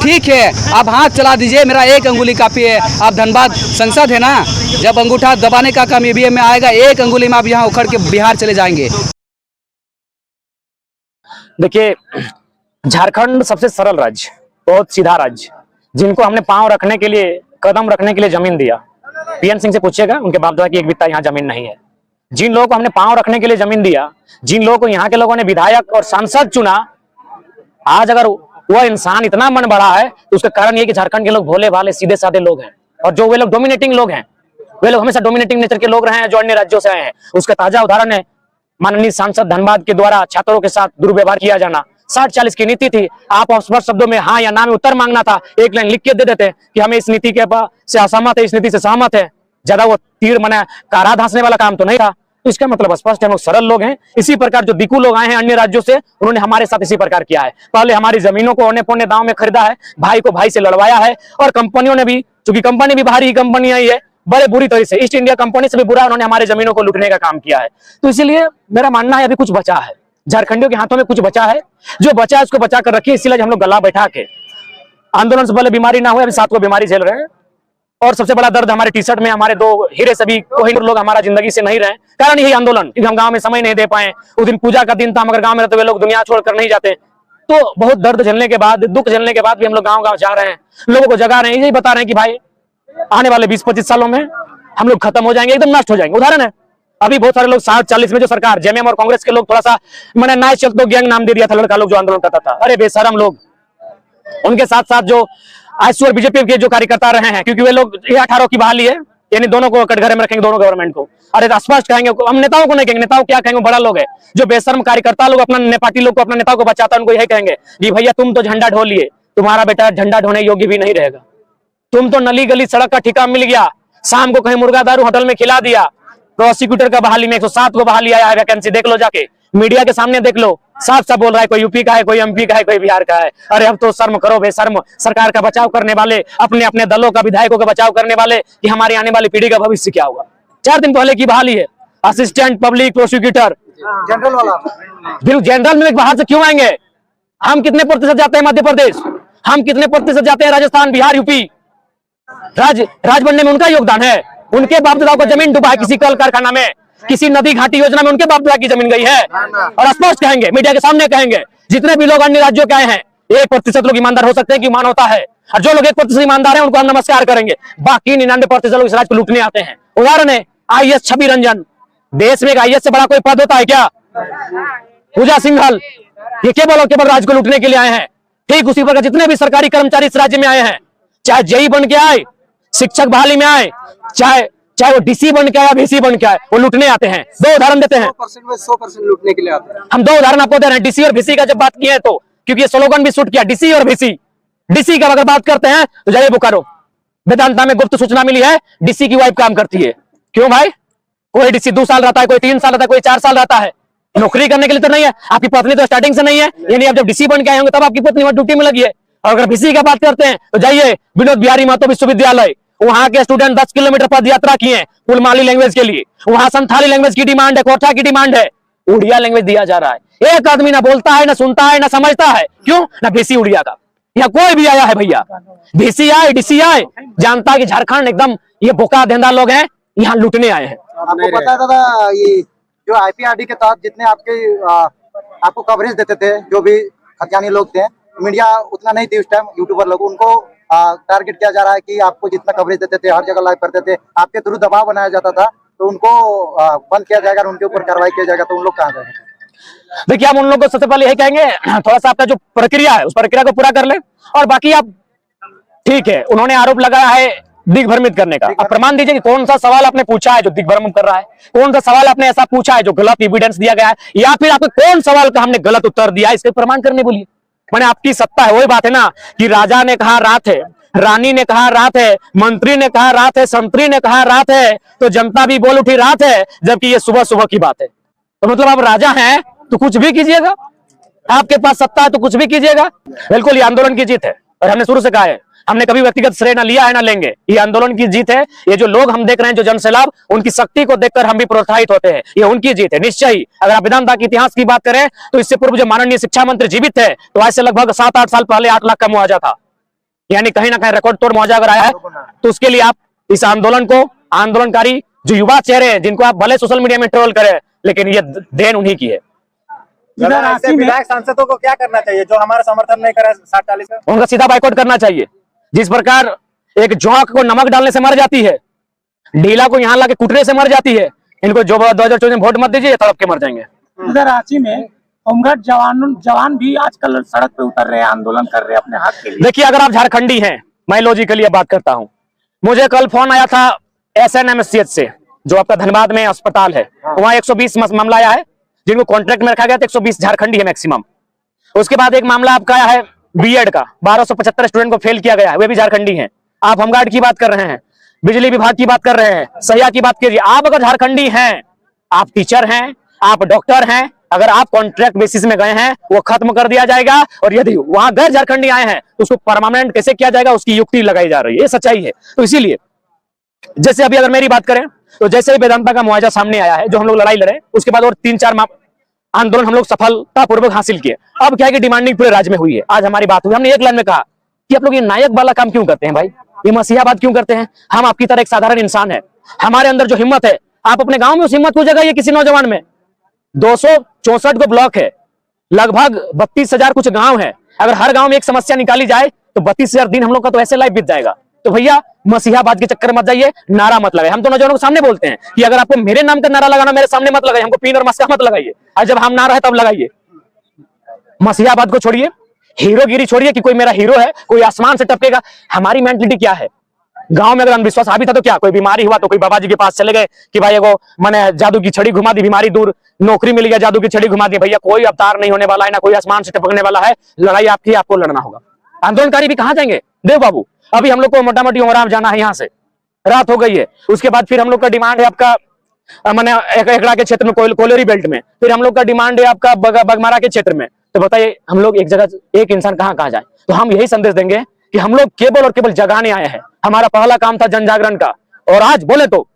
ठीक है, आप हाथ चला दीजिए, मेरा एक अंगुली काफी है। आप धनबाद संसद है ना, जब अंगूठा दबाने का काम ईवीएम में आएगा, एक अंगुली में आप यहाँ उखड़ के बिहार चले जाएंगे। देखिए, झारखंड सबसे सरल राज्य, बहुत सीधा राज्य, जिनको हमने पांव रखने के लिए, कदम रखने के लिए जमीन दिया। पीएन सिंह से पूछिएगा, उनके बाप दादा की एक बित्ता यहाँ जमीन नहीं है। जिन लोगों को हमने पांव रखने के लिए जमीन दिया, जिन लोगों को यहाँ के लोगों ने विधायक और सांसद चुना, आज अगर वह इंसान इतना मन बड़ा है तो उसका कारण ये कि झारखंड के लोग भोले भाले सीधे साधे लोग हैं, और जो वे लोग डोमिनेटिंग लोग हैं, वे लोग हमेशा डोमिनेटिंग नेचर के लोग रहे हैं जो अन्य राज्यों से आए हैं। उसका ताजा उदाहरण है माननीय सांसद धनबाद के द्वारा छात्रों के साथ दुर्व्यवहार किया जाना। 60-40 की नीति थी, आप स्पष्ट शब्दों में हाँ या ना में उत्तर मांगना था, एक लाइन लिख के दे देते कि हमें इस नीति के से असहमत है, इस नीति से सहमत है। ज्यादा वो तीर मना कारा धांसने वाला काम तो नहीं था। तो इसका मतलब स्पष्ट है, हम लोग सरल लोग हैं। इसी प्रकार जो दिकू लोग आए हैं अन्य राज्यों से, उन्होंने हमारे साथ इसी प्रकार किया है। पहले हमारी जमीनों को औने पौने दांव में खरीदा है, भाई को भाई से लड़वाया है, और कंपनियों ने भी, चूंकि कंपनी भी बाहरी कंपनी आई है, बड़े बुरी तरह से ईस्ट इंडिया कंपनी से भी बुरा उन्होंने हमारे जमीनों को लूटने का काम किया है। तो इसलिए मेरा मानना है अभी कुछ बचा है, झारखंडियों के हाथों में कुछ बचा है, जो बचा है उसको बचा कर रखिए। इसीलिए हम लोग गला बैठा के आंदोलन से पहले बीमारी ना हुए, अभी 7 को बीमारी झेल रहे हैं। और सबसे बड़ा दर्द हमारे टी शर्ट में हमारे 2 हीरे सभी कोहिनूर लोग हमारा जिंदगी से नहीं रहे, कारण यही आंदोलन, क्योंकि हम गांव में समय नहीं दे पाए। उस दिन पूजा का दिन था, मगर गांव में रहते हुए लोग दुनिया छोड़कर नहीं जाते। तो बहुत दर्द झेलने के बाद, दुख झेलने के बाद भी हम लोग गाँव गाँव जा रहे हैं, लोगों को जगा रहे हैं, यही बता रहे हैं कि भाई आने वाले 20-25 सालों में हम लोग खत्म हो जाएंगे, एकदम नष्ट हो जाएंगे। उदाहरण है, अभी बहुत सारे लोग 60-40 में जो सरकार जेएमएम और कांग्रेस के लोग थोड़ा सा मैंने नाइस चल तो गैंग नाम दे दिया था लड़का लोग जो आंदोलन करता था। अरे बेशरम लोग, उनके साथ साथ जो आईएसयू और बीजेपी के जो कार्यकर्ता रहे हैं, क्योंकि वे लोग 18 की बहाली है, यानी दोनों को कटघरे में रखेंगे, दोनों गवर्नमेंट को। अरे स्पष्ट कहेंगे, हम नेताओं को नहीं कहेंगे, नेताओं क्या कहेंगे, बड़ा लोग है जो बेशर्म कार्यकर्ता लोग अपना पार्टी लोग को, अपने नेताओं को बचाता है, उनको यही कहेंगे कि भैया तुम तो झंडा ढो लिए, तुम्हारा बेटा झंडा ढोने योग्य भी नहीं रहेगा। तुम तो नली गली सड़क का ठिका मिल गया, शाम को कहीं मुर्गा दारू होटल में खिला दिया। प्रोसिक्यूटर का बहाली में 107 को बहाली आया है, वैकेंसी देख लो, जाके मीडिया के सामने देख लो, साफ साफ बोल रहा है कोई यूपी का है, कोई एमपी का है, कोई बिहार का है। अरे अब तो शर्म करो बेशर्म, सरकार का बचाव करने वाले, अपने अपने दलों का, विधायकों का बचाव करने वाले, कि हमारी आने वाली पीढ़ी का भविष्य क्या होगा। 4 दिन पहले की बहाली है, असिस्टेंट पब्लिक प्रोसिक्यूटर जनरल वाला। बिल जनरल में बाहर से क्यों आएंगे? हम कितने प्रतिशत जाते हैं मध्य प्रदेश, हम कितने प्रतिशत जाते हैं राजस्थान, बिहार, यूपी? राज बनने में उनका योगदान है। उनके बाप दादाओं को जमीन डूबा है, किसी कल कारखाना में, किसी नदी घाटी योजना में उनके बाप दादा की जमीन गई है। और स्पष्ट कहेंगे, मीडिया के सामने कहेंगे, जितने भी लोग अन्य राज्यों के आए हैं, 1% लोग ईमानदार हो सकते हैं कि मान होता है, और जो लोग 1% ईमानदार हैं उनको हम नमस्कार करेंगे। बाकी 99% लोग इस राज्य को लूटने आते हैं। उदाहरण है आईएएस छवि रंजन, देश में एक आईएएस से बड़ा कोई पद होता है क्या? पूजा सिंघल, ये केवल राज्य को लूटने के लिए आए हैं। ठीक उसी प्रकार जितने भी सरकारी कर्मचारी इस राज्य में आए हैं, चाहे जेई बन के आए, शिक्षक बहाली में आए, चाहे वो डीसी बन के आए, वीसी बन के आए, वो लूटने आते हैं। 2 उदाहरण देते हैं, 100% लूटने के लिए आते हैं। हम 2 उदाहरण आपको दे रहे हैं। डीसी और वीसी का जब बात किए तो, क्योंकि ये स्लोगन भी शूट किया, डीसी और वीसी। डीसी का अगर बात करते हैं तो जाइए बोकारो, वेदांता में गुप्त सूचना मिली है, डीसी की वाइफ काम करती है। क्यों भाई? कोई डीसी 2 साल रहता है, कोई 3 साल रहता है, कोई 4 साल रहता है, नौकरी करने के लिए तो नहीं है। आपकी पत्नी तो स्टार्टिंग से नहीं है, यानी आप जब डीसी बन के आए होंगे तब आपकी पत्नी वहां ड्यूटी में लगी है। और अगर वीसी का बात करते हैं तो जाइए विनोद बिहारी महतो विश्वविद्यालय, वहां के स्टूडेंट 10 किलोमीटर पद यात्रा किए कुलमाली लैंग्वेज के लिए। वहां संथाली लैंग्वेज की डिमांड है, कोठा की डिमांड है, उड़िया लैंग्वेज दिया जा रहा है। एक आदमी ना बोलता है, ना सुनता है, ना समझता है। क्यों? ना वीसी उड़िया का यहाँ कोई भी आया है भैया, वीसी आए, डीसी आए, जानता है कि झारखंड एकदम ये बोका धेंधा लोग हैं, यहाँ लूटने आए हैं। आपको पता है दादा, ये जो आईपीआरडी के तहत जितने आपको कवरेज देते थे, जो भी खतियानी लोग थे, मीडिया उतना नहीं थी उस टाइम, यूट्यूबर लोग, उनको टारगेट किया जा रहा है कि आपको जितना कवरेज देते थे, हर जगह लाइव करते थे, आपके थ्रू दबाव बनाया जाता था, तो उनको बंद किया जाएगा, उनके ऊपर कार्रवाई किया जाएगा। तो उन लोग कहाँ जाएंगे? देखिए, हम उन लोगों को सबसे पहले यही कहेंगे, थोड़ा सा आपका जो प्रक्रिया है उस प्रक्रिया को पूरा कर ले, और बाकी आप ठीक है, उन्होंने आरोप लगाया है दिग्भ्रमित करने का, आप प्रमाण दीजिए कि कौन सा सवाल आपने पूछा है जो दिग्भ्रमित कर रहा है, कौन सा सवाल आपने ऐसा पूछा है जो गलत एविडेंस दिया गया है, या फिर आपको कौन सवाल का हमने गलत उत्तर दिया है, इसके प्रमाण करने बोलिए। मैंने आपकी सत्ता है, वही बात है ना कि राजा ने कहा रात है, रानी ने कहा रात है, मंत्री ने कहा रात है, संतरी ने कहा रात है, तो जनता भी बोल उठी रात है, जबकि ये सुबह सुबह की बात है। तो मतलब आप राजा हैं तो कुछ भी कीजिएगा, आपके पास सत्ता है तो कुछ भी कीजिएगा। बिल्कुल ये आंदोलन की जीत है, और हमने शुरू से कहा है, हमने कभी व्यक्तिगत श्रेय ना लिया है ना लेंगे। ये आंदोलन की जीत है। ये जो लोग हम देख रहे हैं, जो जनसैलाब, उनकी शक्ति को देखकर हम भी प्रोत्साहित होते हैं। ये उनकी जीत है निश्चय ही। अगर आप विधानसभा के इतिहास की बात करें तो इससे पूर्व जो माननीय शिक्षा मंत्री जीवित थे, तो आज से लगभग 7-8 साल पहले 8 लाख का मुआवजा था। यानी कहीं ना कहीं रिकॉर्ड तोड़ मुआवजा अगर आया है तो उसके लिए आप इस आंदोलन को, आंदोलनकारी जो युवा चेहरे हैं जिनको आप भले सोशल मीडिया में ट्रोल करें, लेकिन ये देन उन्हीं की है। इधर ऐसे विधायक सांसदों को क्या करना चाहिए जो हमारा समर्थन नहीं करे 60-40 का? उनका सीधा बाइकआउट करना चाहिए। जिस प्रकार एक जोंक को नमक डालने से मर जाती है, ढीला को यहाँ लाके कूटने से मर जाती है, इनको जो 2024 में वोट मत दीजिए, तड़प के मर जाएंगे। इधर रांची में होमगार्ड जवान भी आजकल सड़क पे उतर रहे हैं, आंदोलन कर रहे हैं अपने हक के लिए। देखिए, अगर आप झारखंडी हैं, मैं लॉजिकली बात करता हूं, मुझे कल फोन आया था SNMCH से, जो आपका धनबाद में अस्पताल है, वहां 120 मामला आया है, जिनको कॉन्ट्रैक्ट में रखा गया था 120 झारखंडी है मैक्सिमम। उसके बाद एक मामला आपका आया है बीएड का, 1275 स्टूडेंट को फेल किया गया है, वे भी झारखंडी हैं। आप होमगार्ड की बात कर रहे हैं, बिजली विभाग की बात कर रहे हैं, सहिया की बात कीजिए। आप अगर झारखंडी हैं, आप टीचर हैं, आप डॉक्टर हैं, अगर आप कॉन्ट्रैक्ट बेसिस में गए हैं, वो खत्म कर दिया जाएगा। और यदि वहां गैर झारखंडी आए हैं तो उसको परमानेंट कैसे किया जाएगा, उसकी युक्ति लगाई जा रही है, ये सच्चाई है। तो इसीलिए जैसे अभी अगर मेरी बात करें तो जैसे ही वेदांता का मुआवजा सामने आया है, जो हम लोग लड़ाई लड़े, उसके बाद और 3-4 आंदोलन हम लोग सफलतापूर्वक हासिल किए। अब क्या है कि डिमांडिंग पूरे राज्य में हुई है। आज हमारी बात हुई, हमने एक लाइन में कहा कि आप लोग ये नायक वाला काम क्यों करते हैं भाई, ये मसीहाबाद क्यों करते हैं? हम आपकी तरह एक साधारण इंसान है, हमारे अंदर जो हिम्मत है, आप अपने गांव में उस हिम्मत को जगाइए किसी नौजवान में। 264 को ब्लॉक है, लगभग 32,000 कुछ गांव है। अगर हर गांव में एक समस्या निकाली जाए तो 32,000 दिन हम लोग का तो ऐसे लाइफ बीत जाएगा। तो भैया मसीहाबाद के चक्कर मत जाइए, नारा मत लगाइए। हम तो नौजवानों के सामने बोलते हैं कि अगर आपको मेरे नाम का नारा लगाना, मेरे सामने मत लगाइए, हमको पीन और मस्का मत लगाइए, और जब हम नारा है तब लगाइए। मसीहाबाद को छोड़िए, हीरोगिरी छोड़िए कि कोई मेरा हीरो है, कोई आसमान से टपकेगा। हमारी मेंटलिटी क्या है? गांव में अगर अंधविश्वास हावी था तो क्या, कोई बीमारी हुआ तो कोई बाबा जी के पास चले गए कि भाई एगो मैंने जादू की छड़ी घुमा दी, बीमारी दूर, नौकरी मिल गया, जादू की छड़ी घुमा दी। भैया कोई अवतार नहीं होने वाला है, ना कोई आसमान से टपकने वाला है। लड़ाई आपकी, आपको लड़ना होगा। आंदोलनकारी भी कहां जाएंगे देव बाबू? अभी हम लोग को मोटा मोटी उमराव जाना है, यहाँ से रात हो गई है। उसके बाद फिर हम लोग का डिमांड है आपका मैंने एकड़ा के क्षेत्र में, कोलेरी बेल्ट में, फिर हम लोग का डिमांड है आपका बगमारा के क्षेत्र में। तो बताइए हम लोग एक जगह, एक इंसान कहां कहां जाए? तो हम यही संदेश देंगे कि हम लोग केवल और केवल जगाने आए हैं। हमारा पहला काम था जन जागरण का, और आज बोले तो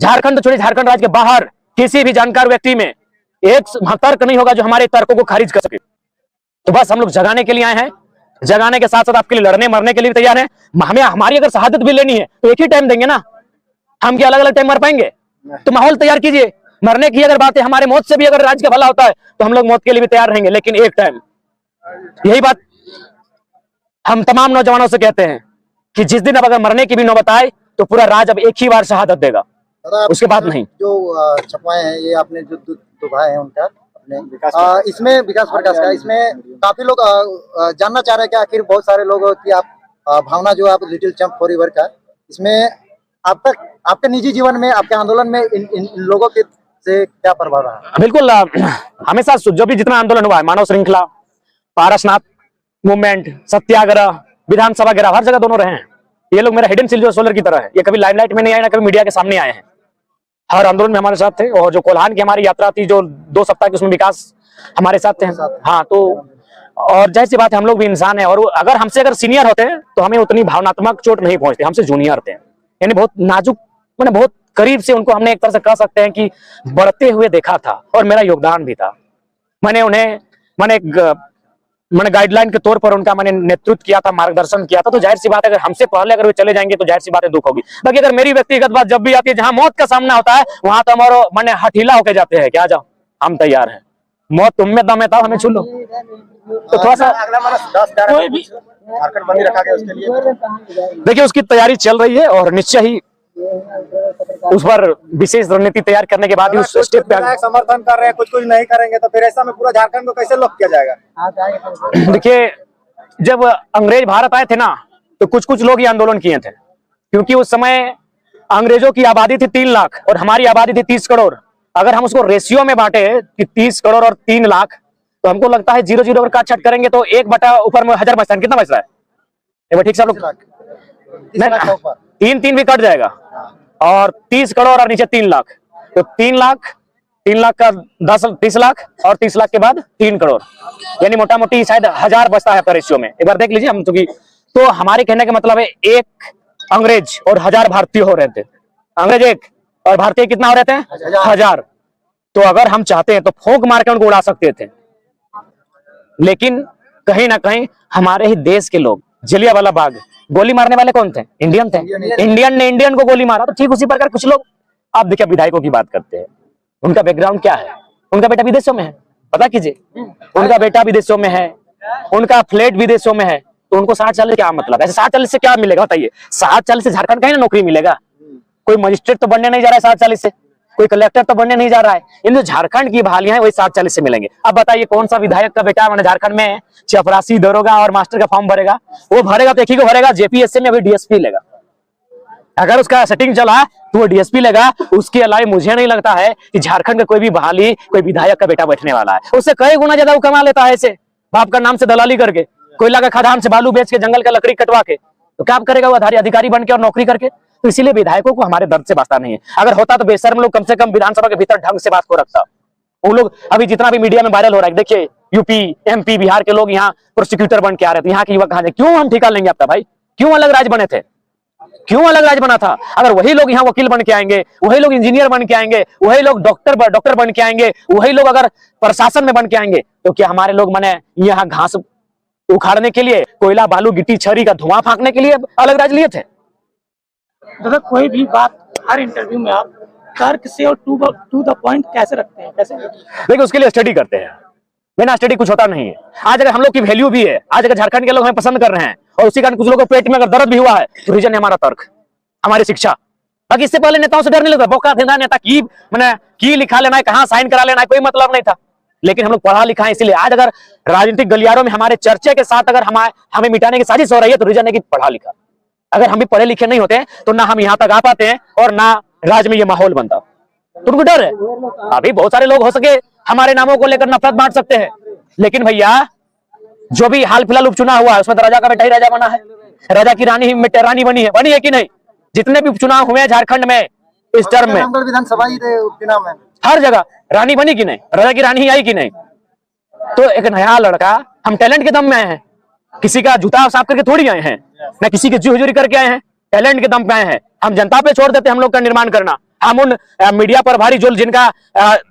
झारखंड तो छोड़िए, झारखंड राज्य के बाहर किसी भी जानकार व्यक्ति में एक तर्क नहीं होगा जो हमारे तर्कों को खारिज कर सके। तो बस हम लोग जगाने के लिए आए हैं, जगाने के साथ साथ आपके लिए लड़ने मरने के लिए भी तैयार हैं। हमें हमारी अगर शहादत भी लेनी है तो एक ही टाइम देंगे ना, हम क्या अलग अलग टाइम मर पाएंगे? तो माहौल तैयार कीजिए। मरने की अगर बात है, हमारे मौत से भी अगर राज्य का भला होता है तो हम लोग मौत के लिए भी तैयार रहेंगे, लेकिन एक टाइम। यही बात हम तमाम नौजवानों से कहते हैं कि जिस दिन अब अगर मरने की भी नौबत आए तो पूरा राज्य अब एक ही बार शहादत देगा, उसके बाद नहीं। जो छपवाए हैं ये आपने जो दो भाई हैं उनका अपने इसमें विकास प्रकाश का, इसमें काफी लोग जानना चाह रहे हैं कि आखिर बहुत सारे लोग कि आप भावना जो आप लिटिल चैंप फॉरएवर का, इसमें आप तक आपके निजी जीवन में, आपके आंदोलन में इन लोगों के से क्या प्रभाव रहा? बिल्कुल, हमेशा जो भी जितना आंदोलन हुआ है, मानव श्रृंखला, पारसनाथ मूवमेंट, सत्याग्रह, विधानसभा घेराव, हर जगह दोनों रहे हैं। ये लोग मेरा हिडन सिल्वर सोलर की तरह है, ये कभी लाइमलाइट में नहीं आए, ना कभी मीडिया के सामने आए हैं। हर आंदोलन में हमारे साथ थे, और जो कोल्हान की हमारी यात्रा थी जो 2 सप्ताह की, उसमें विकास हमारे साथ थे। हाँ, तो और जाहिर सी बात है हम लोग भी इंसान है, और अगर हमसे अगर सीनियर होते हैं तो हमें उतनी भावनात्मक चोट नहीं पहुंचती। हमसे जूनियर थे, यानी बहुत नाजुक, मैंने बहुत करीब से उनको हमने एक तरह से कह सकते हैं कि बढ़ते हुए देखा था, और मेरा योगदान भी था। मैंने गाइडलाइन के तौर पर उनका मैंने नेतृत्व किया था, मार्गदर्शन किया था। तो जाहिर सी बात है अगर हमसे पहले अगर वे चले जाएंगे तो जाहिर सी बात है दुख होगी। बाकी अगर मेरी व्यक्तिगत बात जब भी आती है, जहां मौत का सामना होता है, वहां तो हमारा मैंने हठीला होकर जाते हैं, क्या जाओ हम तैयार हैं, मौत तुम में दम है तब हमें छू लो। तो थोड़ा सा कोई भी झारखंड बंदी रखा गया उसके लिए देखिए उसकी तैयारी चल रही है, और निश्चय ही उस पर विशेष रणनीति तैयार करने के बाद ही उस स्टेप पे समर्थन कर रहे हैं, कुछ नहीं करेंगे तो फिर ऐसा में पूरा झारखंड को कैसे लॉक किया जाएगा? देखिए, जब अंग्रेज भारत आए थे ना, तो कुछ कुछ लोग ये आंदोलन किए थे, क्योंकि उस समय अंग्रेजों की आबादी थी 3 लाख और हमारी आबादी थी 30 करोड़। अगर हम उसको रेशियो में बांटे कि 30 करोड़ और 3 लाख, तो हमको लगता है 0-0 अगर काट छाट करेंगे तो 1 बटा ऊपर में 1000 बचता है। कितना बच रहा है एक बार ठीक से आप लोग? 3 भी कट जाएगा, और 30 करोड़ और नीचे 3 लाख, तो 3 लाख का 30 लाख, और 30 लाख के बाद 3 करोड़, यानी मोटा मोटी शायद 1000 बचता है रेशियो में। एक बार देख लीजिए हम, चूंकि तो हमारे कहने का मतलब है 1 अंग्रेज और 1000 भारतीय हो रहे थे। अंग्रेज 1 और भारतीय कितना हो रहे थे? 1000। तो अगर हम चाहते हैं तो फूंक मार के उनको उड़ा सकते थे, लेकिन कहीं ना कहीं हमारे ही देश के लोग जलियांवाला बाग, गोली मारने वाले कौन थे? इंडियन थे। इंडियन ने इंडियन को गोली मारा। तो ठीक उसी प्रकार कुछ लोग, आप देखिए विधायकों की बात करते हैं, उनका बैकग्राउंड क्या है? उनका बेटा विदेशों में है, पता कीजिए, उनका बेटा विदेशों में है, उनका फ्लैट विदेशों में है, तो उनको 60-40 क्या मतलब? ऐसे 60-40 से क्या मिलेगा बताइए? 60-40 से झारखंड कहीं ना नौकरी मिलेगा? कोई मजिस्ट्रेट तो बनने नहीं जा रहा है 60-40 से, कोई कलेक्टर तो बनने नहीं जा रहा है। इन जो झारखंड की बहालियां हैं वही 60-40 से मिलेंगे। अब बताइए कौन सा विधायक का बेटा मैंने झारखंड में चपरासी, दरोगा और मास्टर का फॉर्म भरेगा? वो भरेगा तो एक ही को भरेगा, जेपीएससी में अभी डीएसपी लेगा। अगर उसका सेटिंग चला तो वो डीएसपी लेगा। उसके अलावा मुझे नहीं लगता है कि झारखंड का कोई भी बहाली, कोई विधायक का बेटा बैठने वाला है। उससे कई गुना ज्यादा वो कमा लेता है ऐसे बाप का नाम से दलाली करके, कोयला का खदान से बालू बेच के, जंगल का लकड़ी कटवा के। तो क्या करेगा वो अधिकारी बन के और नौकरी करके? तो इसीलिए विधायकों को हमारे दर्द से वास्ता नहीं है। अगर होता तो बेशर्म लोग कम से कम विधानसभा के भीतर ढंग से बात को रखता। वो लोग अभी जितना भी मीडिया में वायरल हो रहा है, देखिए यूपी, एमपी, बिहार के लोग यहाँ प्रोसिक्यूटर बन के आ रहे थे, यहाँ के युवक कहाँ थे? क्यों हम ठिका लेंगे आपका भाई? क्यों अलग राज्य बने थे? क्यों अलग राज्य बना था? अगर वही लोग यहाँ वकील बन के आएंगे, वही लोग इंजीनियर बन के आएंगे, वही लोग डॉक्टर बन के आएंगे, वही लोग अगर प्रशासन में बन के आएंगे, तो क्या हमारे लोग माने यहाँ घास उखाड़ने के लिए, कोयला बालू गिट्टी छरी का धुआं फांकने के लिए अलग राज्य लिए थे? दादा कोई भी बात हर इंटरव्यू में आप तर्क से और टू द पॉइंट कैसे रखते हैं, कैसे? देखिए उसके लिए स्टडी करते हैं, बिना स्टडी कुछ होता नहीं है। आज अगर हम लोग की वैल्यू भी है, आज अगर झारखंड के लोग हमें पसंद कर रहे हैं और उसी कारण कुछ लोगों को पेट में अगर दर्द भी हुआ है, तो रीजन है हमारा तर्क, हमारी शिक्षा। बाकी इससे पहले नेताओं से डर नहीं लगता, बौका देना नेता की मैंने की लिखा लेना है, कहाँ साइन करा लेना है, कोई मतलब नहीं था। लेकिन हम लोग पढ़ा लिखा है, इसलिए आज अगर राजनीतिक गलियारों में हमारे चर्चे के साथ अगर हमें मिटाने की साजिश हो रही है, तो रीजन है कि पढ़ा लिखा। अगर हम भी पढ़े लिखे नहीं होते तो ना हम यहाँ तक आ पाते हैं और ना राज्य में ये माहौल बनता। तो उनको डर है। अभी बहुत सारे लोग हो सके हमारे नामों को लेकर नफरत बांट सकते हैं, लेकिन भैया जो भी हाल फिलहाल उपचुनाव हुआ है उसमें तो राजा का बेटा ही राजा बना है, राजा की रानी रानी बनी है कि नहीं? जितने भी उपचुनाव हुए हैं झारखंड में इस टर्म में, विधानसभा उपचुनाव में हर जगह रानी बनी कि नहीं, राजा की रानी ही आई कि नहीं? तो एक नया लड़का, हम टैलेंट के दम में आए हैं, किसी का जूता साफ करके थोड़ी आए हैं, ना किसी की हुजूरी करके आए हैं, टैलेंट के दम पे आए हैं। हम जनता पे छोड़ देते हैं हम लोग का निर्माण करना। हम उन मीडिया पर भारी जो जिनका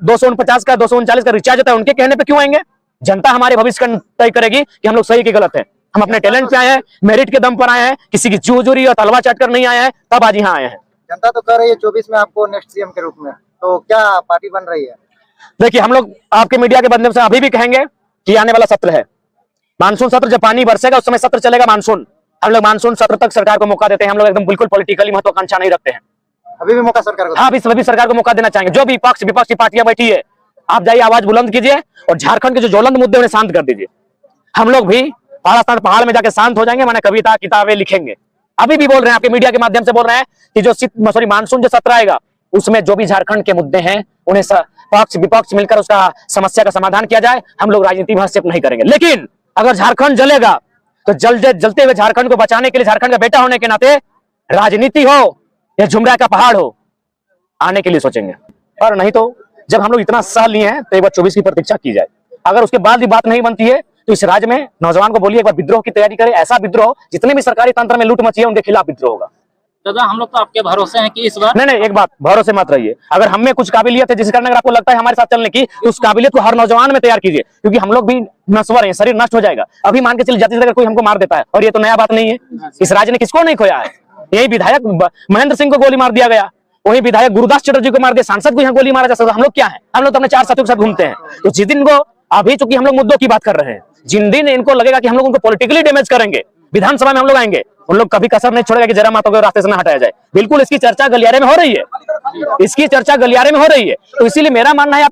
249 का 239 का रिचार्ज होता है उनके कहने पे क्यों आएंगे? जनता हमारे भविष्य का तय करेगी कि हम लोग सही कि गलत है। हम अपने टैलेंट पे आए हैं, मेरिट के दम पर आए हैं, किसी की हुजूरी और तलवा चाट कर नहीं आए हैं, तब आज यहाँ आए हैं। जनता तो कह रही है 24 में आपको नेक्स्ट सीएम के रूप में, तो क्या पार्टी बन रही है? देखिए हम लोग आपके मीडिया के माध्यम से अभी भी कहेंगे कि आने वाला सत्र है मानसून सत्र, जब पानी बरसेगा उस समय सत्र चलेगा मानसून। हम लोग मानसून सत्र तक सरकार को मौका देते हैं। हम लोग एकदम बिल्कुल पॉलिटिकली महत्वाकांक्षा नहीं रखते हैं। अभी भी मौका सरकार को? हाँ, अभी सरकार को मौका देना चाहेंगे। जो भी पक्ष विपक्ष की पार्टियां बैठी है, आप जाइए आवाज बुलंद कीजिए और झारखंड के जो ज्वलंत मुद्दे उन्हें शांत कर दीजिए। हम लोग भी पहाड़ में जाकर शांत हो जाएंगे, माने कविता किताबें लिखेंगे। अभी भी बोल रहे हैं, आपके मीडिया के माध्यम से बोल रहे हैं कि जो मानसून जो सत्र आएगा उसमें जो भी झारखंड के मुद्दे हैं उन्हें पक्ष विपक्ष मिलकर उसका समस्या का समाधान किया जाए। हम लोग राजनीति में हस्तक्षेप नहीं करेंगे। लेकिन अगर झारखंड जलेगा तो जलते हुए झारखंड को बचाने के लिए, झारखंड का बेटा होने के नाते, राजनीति हो या झुमरा का पहाड़ हो, आने के लिए सोचेंगे। और नहीं तो जब हम लोग इतना सह लिए हैं तो एक बार 24 की प्रतीक्षा की जाए। अगर उसके बाद भी बात नहीं बनती है तो इस राज्य में नौजवान को बोलिए एक बार विद्रोह की तैयारी करे। ऐसा विद्रोह जितने भी सरकारी तंत्र में लूट मची है उनके खिलाफ विद्रोह होगा। दादा हम लोग तो आपके भरोसे हैं कि इस बार नहीं, एक बात भरोसे मत रहिए। अगर हमें कुछ काबिलियत है जिस कारण अगर आपको लगता है हमारे साथ चलने की, तो उस काबिलियत को हर नौजवान में तैयार कीजिए, क्योंकि हम लोग भी नश्वर हैं, शरीर नष्ट हो जाएगा। अभी मान के चलिए जाति से अगर कोई हमको मार देता है, और ये तो नया बात नहीं है, इस राज्य ने किसको नहीं खोया है। यही विधायक महेंद्र सिंह को गोली मार दिया गया, वही विधायक गुरुदास चटर्जी को मार दिया, सांसद को यहाँ गोली मारा जा सकता। हम लोग क्या है? हम लोग तो अपने 4 साथियों के साथ घूमते हैं। तो जिस दिन को अभी चूंकि हम लोग मुद्दों की बात कर रहे हैं, जिन दिन इनको लगेगा कि हम लोग उनको पॉलिटिकली डैमेज करेंगे, विधानसभा में हम लोग आएंगे, उन लोग कभी कसर नहीं छोड़ेगा कि जरा माता को रास्ते से ना हटाया जाए। बिल्कुल इसकी चर्चा गलियारे में हो रही है, इसकी चर्चा गलियारे में हो रही है। तो इसीलिए मेरा मानना है आप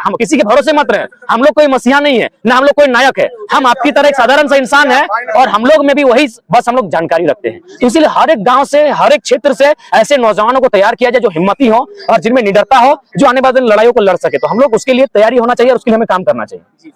हम किसी के भरोसे मत रहे। हम लोग कोई मसीहा नहीं है, ना हम लोग कोई नायक है। हम आपकी तरह एक साधारण सा इंसान है, और हम लोग में भी वही बस हम लोग जानकारी रखते हैं। तो इसीलिए हर एक गांव से, हर एक क्षेत्र से ऐसे नौजवानों को तैयार किया जाए जो हिम्मती हो और जिनमें निडरता हो, जो आने वाले लड़ाइयों को लड़ सके। तो हम लोग उसके लिए तैयारी होना चाहिए और उसके लिए हमें काम करना चाहिए।